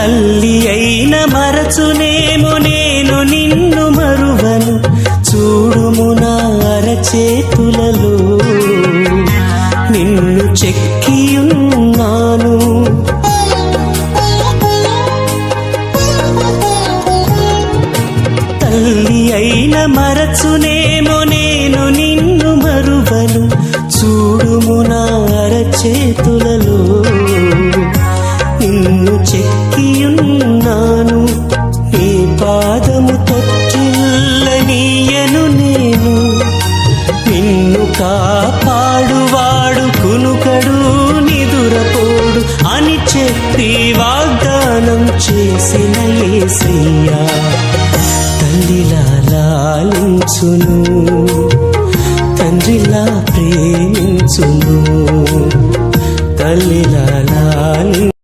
తల్లి అయిన మరచునేమో నేను నిన్ను మరువను, చూడుము నా అరచేతులలో నిన్ను చెక్కియున్నాను. తల్లి అయిన మరచునేమో నేను నిన్ను మరువను, చూడుము నా అరచేతులలో నిన్ను చెక్కియున్నాను. నీ పాదము తొట్టిల్లనీయను నేను, నిన్ను కాపాడువాడు కునుకడు నిదురపోడు అని చెప్పి వాగ్దానం చేసిన యేసయ్యా తల్లిలా లాలించును, తండ్రిలా ప్రేమించును. తల్లిలా